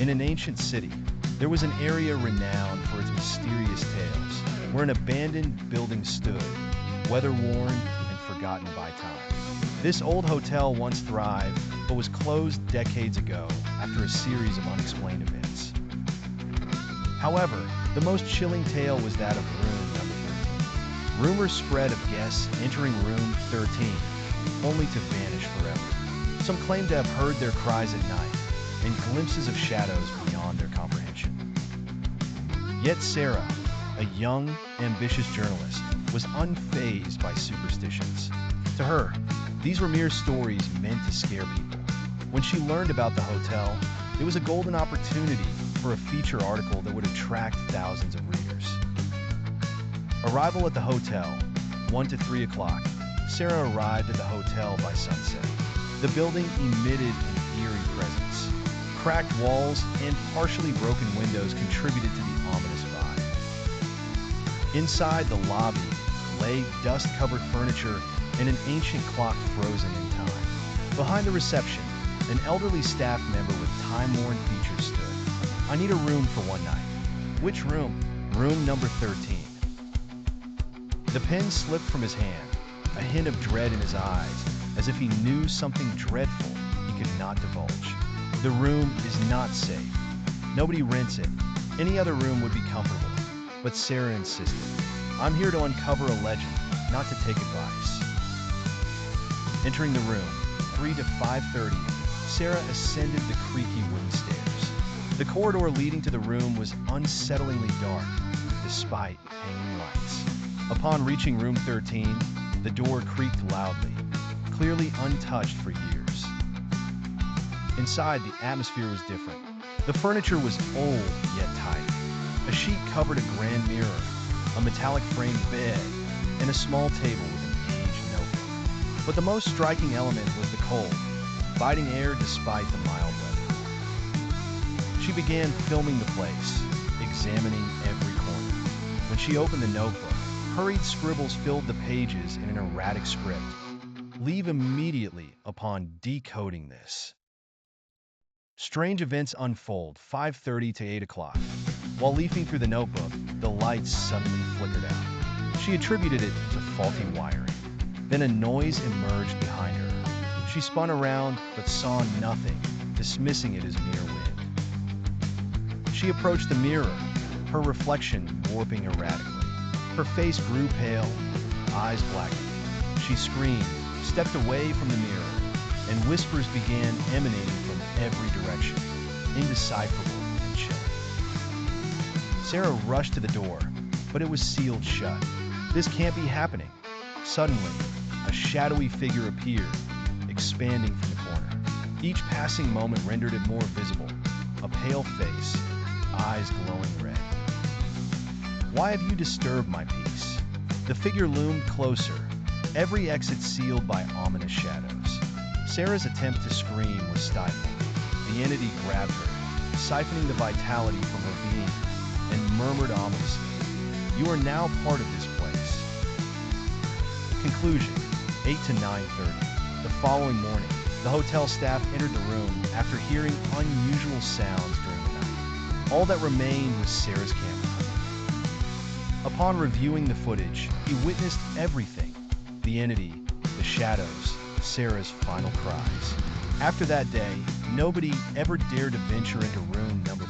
In an ancient city, there was an area renowned for its mysterious tales, where an abandoned building stood, weather-worn and forgotten by time. This old hotel once thrived, but was closed decades ago after a series of unexplained events. However, the most chilling tale was that of room number 13. Rumors spread of guests entering room 13, only to vanish forever. Some claim to have heard their cries at night, and glimpses of shadows beyond their comprehension. Yet Sarah, a young, ambitious journalist, was unfazed by superstitions. To her, these were mere stories meant to scare people. When she learned about the hotel, it was a golden opportunity for a feature article that would attract thousands of readers. Arrival at the hotel, 1 to 3 o'clock. Sarah arrived at the hotel by sunset. The building emitted an eerie presence. Cracked walls and partially broken windows contributed to the ominous vibe. Inside the lobby lay dust-covered furniture and an ancient clock frozen in time. Behind the reception, an elderly staff member with time-worn features stood. "I need a room for one night." "Which room?" "Room number 13. The pen slipped from his hand, a hint of dread in his eyes, as if he knew something dreadful he could not divulge. "The room is not safe. Nobody rents it. Any other room would be comfortable." But Sarah insisted. "I'm here to uncover a legend, not to take advice." Entering the room, 3 to 5:30, Sarah ascended the creaky wooden stairs. The corridor leading to the room was unsettlingly dark, despite hanging lights. Upon reaching room 13, the door creaked loudly, clearly untouched for years. Inside, the atmosphere was different. The furniture was old yet tidy. A sheet covered a grand mirror, a metallic framed bed, and a small table with an aged notebook. But the most striking element was the cold, biting air despite the mild weather. She began filming the place, examining every corner. When she opened the notebook, hurried scribbles filled the pages in an erratic script. Leave immediately upon decoding this. Strange events unfold, 5:30 to 8 o'clock. While leafing through the notebook, the lights suddenly flickered out. She attributed it to faulty wiring. Then a noise emerged behind her. She spun around but saw nothing, dismissing it as mere wind. She approached the mirror, her reflection warping erratically. Her face grew pale, eyes blackened. She screamed, stepped away from the mirror, and whispers began emanating from every direction, indecipherable and chilling. Sarah rushed to the door, but it was sealed shut. "This can't be happening." Suddenly, a shadowy figure appeared, expanding from the corner. Each passing moment rendered it more visible, a pale face, eyes glowing red. "Why have you disturbed my peace?" The figure loomed closer, every exit sealed by ominous shadows. Sarah's attempt to scream was stifled. The entity grabbed her, siphoning the vitality from her being, and murmured ominously, "You are now part of this place." Conclusion, 8 to 9:30. The following morning, the hotel staff entered the room after hearing unusual sounds during the night. All that remained was Sarah's camera. Upon reviewing the footage, he witnessed everything: the entity, the shadows, Sarah's final cries. After that day, nobody ever dared to venture into room number